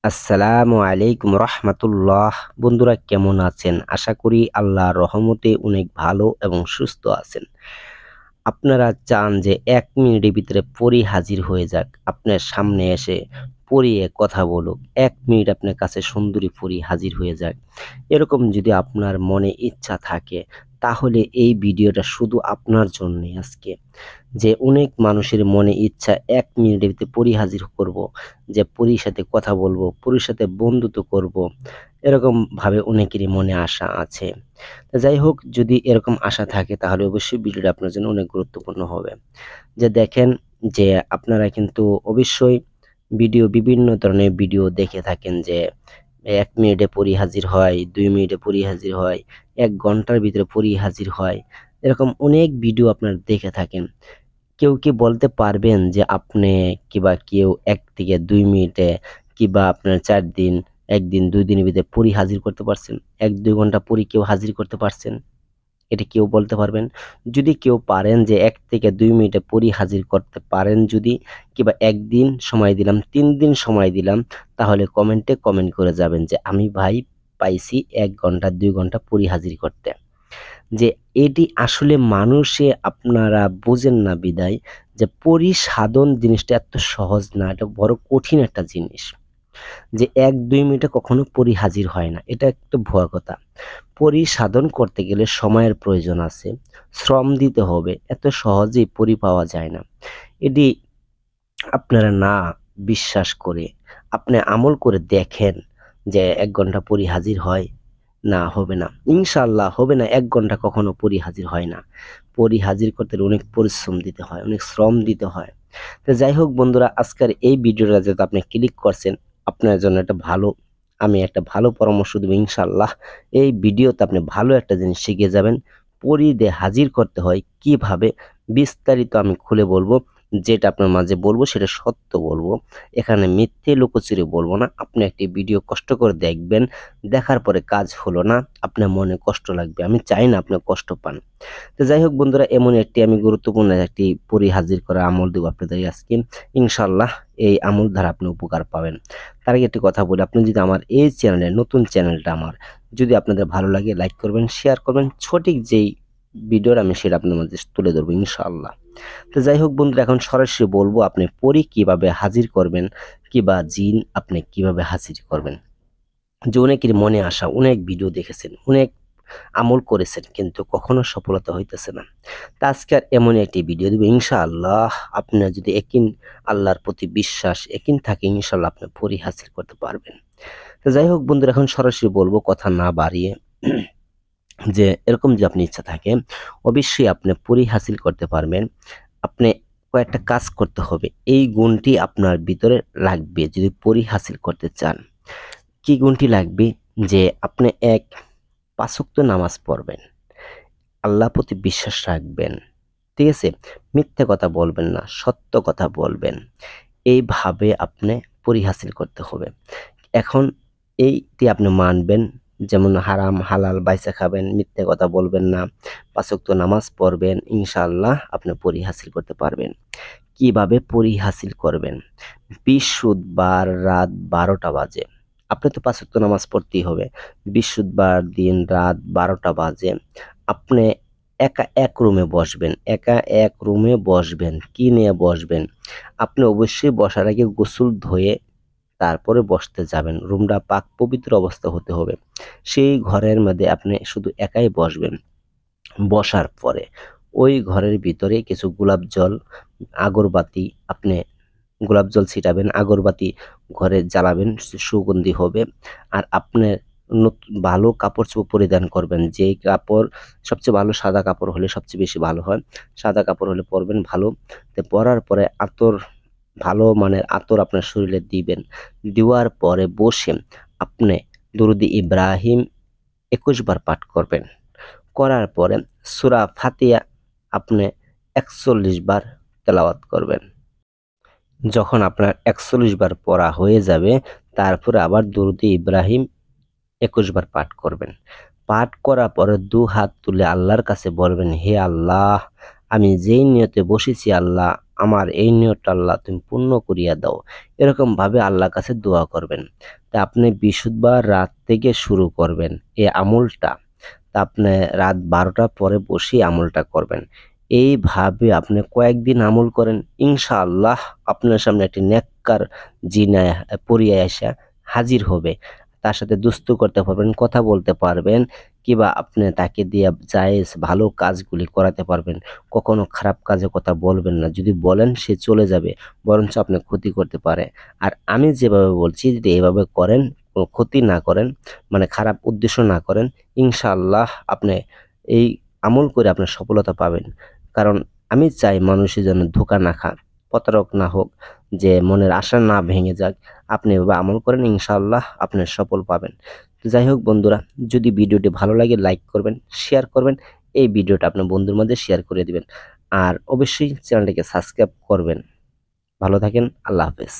আসসালামু আলাইকুম রহমাতুল্লাহ। বন্ধুরা কেমন আছেন? আশা করি আল্লাহর রহমতে অনেক ভালো এবং সুস্থ আছেন। আপনারা চান যে ১ মিনিটের ভিতরে পরী হাজির হয়ে যাক, আপনার সামনে এসে পড়িয়ে কথা বলুক। ১ মিনিট আপনার কাছে সুন্দরী পরী হাজির হয়ে যাক। এরকম যদি আপনার মনে ইচ্ছা থাকে, তাহলে এই ভিডিওটা শুধু আপনার জন্যই আজকে। যে অনেক মানুষের মনে ইচ্ছা ১ মিনিটের ভিতরে পরী হাজির করব, যে পরীর সাথে কথা বলবো, পরীর সাথে বন্ধুত্ব করব। এরকম ভাবে অনেকেরই মনে আশা আছে। তো যাই হোক, যদি এরকম আশা থাকে তাহলে অবশ্যই ভিডিওটা আপনার জন্য অনেক গুরুত্বপূর্ণ হবে। যে দেখেন, যে আপনারা কিন্তু অবশ্যই বিভিন্ন ধরনের ভিডিও দেখে থাকেন যে ১ মিনিটে পরী হাজির হয়, ২ মিনিটে পরী হাজির হয়, ১ ঘন্টার ভিতরে পরী হাজির হয়। এরকম অনেক ভিডিও আপনারা দেখে থাকেন। কেউ কি বলতে পারবেন যে আপনি কিংবা কেউ ১ থেকে ২ মিনিটে কিংবা আপনার ৪ দিন, ১ দিন ২ দিনের ভিতরে পরী হাজির করতে পারছেন? ১-২ ঘন্টা পরী কেউ হাজির করতে পারছেন? এটা কেউ বলতে পারবেন? যদি কেউ পারেন যে ১ থেকে ২ মিনিটে পরী হাজির করতে পারেন যদি, কিংবা ১ দিন সময় দিলাম, ৩ দিন সময় দিলাম, তাহলে কমেন্টে কমেন্ট করে যাবেন যে আমি ভাই পাইছি ১ ঘন্টা ২ ঘন্টা পরী হাজির করতে। যে এটি আসলে মানুষে আপনারা বোঝেন না বিধায় যে পরিসাধন জিনিসটা এত সহজ না, এটা বড় কঠিন একটা জিনিস। যে ১-২ মিনিটে কখনো পরী হাজির হয় না, এটা একটা ভুয়া কথা। পরিসাধন করতে গেলে সময়ের প্রয়োজন আছে, শ্রম দিতে হবে, এত সহজেই পরী পাওয়া যায় না। এটি আপনারা না বিশ্বাস করে আপনি আমল করে দেখেন যে ১ ঘন্টা পরী হাজির হয়? না, হবে না। ইনশাআল্লাহ হবে না। ১ ঘন্টা কখনো পরী হাজির হয় না। পরী হাজির করতে হলে অনেক পরিশ্রম দিতে হয়, অনেক শ্রম দিতে হয়। তো যাই হোক বন্ধুরা, আজকের এই ভিডিওটা যেহেতু আপনি ক্লিক করছেন, আপনার জন্য আমি একটা ভালো পরামর্শ দেব ইনশাআল্লাহ। এই ভিডিওতে আপনি ভালো একটা জিনিস শিখে যাবেন। পরী দিয়ে হাজির করতে হয় কিভাবে, বিস্তারিত আমি খুলে বলবো। যেটা আপনার মাঝে বলবো সেটা সত্য বলবো। এখানে মিথ্যে লুকোচুরি বলবো না। আপনি একটি ভিডিও কষ্ট করে দেখবেন। দেখার পরে কাজ হলো না, আপনার মনে কষ্ট লাগবে। আমি চাই না আপনি কষ্ট পান। তো যাই হোক বন্ধুরা, এমন একটি আমি গুরুত্বপূর্ণ একটি পরী হাজির করা আমল দেব আপনাদের আজকে। ইনশাআল্লাহ এই আমল দ্বারা আপনি উপকার পাবেন। তার আগে একটি কথা বলি, আপনি যদি আমার এই চ্যানেলে, নতুন চ্যানেলটা আমার, যদি আপনাদের ভালো লাগে লাইক করবেন, শেয়ার করবেন। সঠিক যেই ভিডিওর আমি সেটা আপনার মাঝে তুলে ধরবো ইনশাআল্লাহ। তো যাই হোক বন্ধুরা, এখন সরাসরি বলবো আপনি পরী কিভাবে হাজির করবেন, কিংবা জিন আপনি কিভাবে হাজির করবেন। যে অনেকের মনে আসা, অনেক ভিডিও দেখেছেন, অনেক আমল করেছেন, কিন্তু কখনো সফলতা হইতেছে না। তা আজকে আর এমন একটি ভিডিও দিব ইনশাআল্লাহ। আপনার যদি আল্লাহর প্রতি বিশ্বাস থাকে, ইনশাআল্লাহ আপনি পরী হাসিল করতে পারবেন। তো যাই হোক বন্ধুরা, এখন সরাসরি বলবো কথা না বাড়িয়ে। যে এরকম যে আপনি ইচ্ছা থাকে, অবশ্যই আপনি পরী হাসিল করতে পারবেন। আপনি কয়েকটা কাজ করতে হবে, এই গুণটি আপনার ভিতরে লাগবে যদি পরী হাসিল করতে চান। কি গুণটি লাগবে? যে আপনি ৫ ওয়াক্ত নামাজ পড়বেন, আল্লাহর প্রতি বিশ্বাস রাখবেন, ঠিক আছে? মিথ্যে কথা বলবেন না, সত্য কথা বলবেন। এইভাবে আপনি পরী হাসিল করতে হবে। এখন এইটি আপনি মানবেন, যেমন হারাম হালাল বাইচা খাবেন, মিথ্যে কথা বলবেন না, ৫ ওয়াক্ত নামাজ পড়বেন, ইনশাআল্লাহ আপনি পরী হাসিল করতে পারবেন। কিভাবে পরী হাসিল করবেন? বৃহস্পতিবার রাত ১২টা বাজে। আপনি তো ৫ ওয়াক্ত নামাজ পড়তেই হবে। বৃহস্পতিবার দিন রাত ১২টা বাজে আপনি একা এক রুমে বসবেন। একা এক রুমে বসবেন। কি নিয়ে বসবেন? আপনি অবশ্যই বসার আগে গোসল ধুয়ে তারপরে বসতে যাবেন। রুমটা পাক পবিত্র অবস্থা হতে হবে। সেই ঘরের মধ্যে আপনি শুধু একাই বসবেন। বসার পরে ওই ঘরের ভিতরে কিছু গোলাপ জল, আগরবাতি, আপনি গোলাপ জল ছিটাবেন, আগরবাতি ঘরে জ্বালাবেন, সুগন্ধি হবে। আর আপনার ভালো কাপড়-চোপড় পরিধান করবেন। যেই কাপড় সবচেয়ে ভালো, সাদা কাপড় হলে সবচেয়ে বেশি ভালো হয়। সাদা কাপড় হলে পরবেন ভালো। তো পরার পরে ভালো মানের আতর আপনার শরীরে দিবেন। দেওয়ার পরে বসে আপনি দরুদ ইব্রাহিম ২১ বার পাঠ করবেন। করার পরে সূরা ফাতিহা আপনি ৪১ বার তেলাওয়াত করবেন। যখন আপনার ৪১ বার পড়া হয়ে যাবে, তারপরে আবার দরুদ ইব্রাহিম ২১ বার পাঠ করবেন। পাঠ করার পরে ২ হাত তুলে আল্লাহর কাছে বলবেন, হে আল্লাহ, আমি যেই নিয়তে বসেছি আল্লাহ, আমার এই নিয়তটা আল্লাহ তুমি পূর্ণ করিয়া দাও। এরকমভাবে আল্লাহর কাছে দোয়া করবেন। তা আপনি বৃহস্পতিবার রাত থেকে শুরু করবেন এই আমলটা। তা আপনি রাত 12টার পরে বসেই আমলটা করবেন। এইভাবে আপনি কয়েকদিন আমল করেন, ইনশাআল্লাহ আপনার সামনে একটি নেককার জিন পড়িয়া আসা হাজির হবে। তার সাথে দুস্তু করতে পারবেন, কথা বলতে পারবেন, কিংবা আপনি তাকে দিয়ে জায়েজ ভালো কাজগুলি করাতে পারবেন। কখনো খারাপ কাজে কথা বলবেন না, যদি বলেন সে চলে যাবে, বরঞ্চ আপনার ক্ষতি করতে পারে। আর আমি যেভাবে বলছি যদি এভাবে করেন, কোনো ক্ষতি না করেন, মানে খারাপ উদ্দেশ্য না করেন, ইনশাআল্লাহ আপনি এই আমল করে আপনার সফলতা পাবেন। কারণ আমি চাই মানুষের যেন ধোঁকা না খান, প্রতারক না হোক, যে মনের আশা না ভেঙে যাক। আপনি এভাবে আমল করেন, ইনশাআল্লাহ আপনি সফল পাবেন। তো যাই হোক বন্ধুরা, যদি ভিডিওটি ভালো লাগে লাইক করবেন, শেয়ার করবেন, এই ভিডিওটা আপনার বন্ধুর মধ্যে শেয়ার করে দিবেন। আর অবশ্যই চ্যানেলটিকে সাবস্ক্রাইব করবেন। ভালো থাকেন, আল্লাহ হাফেজ।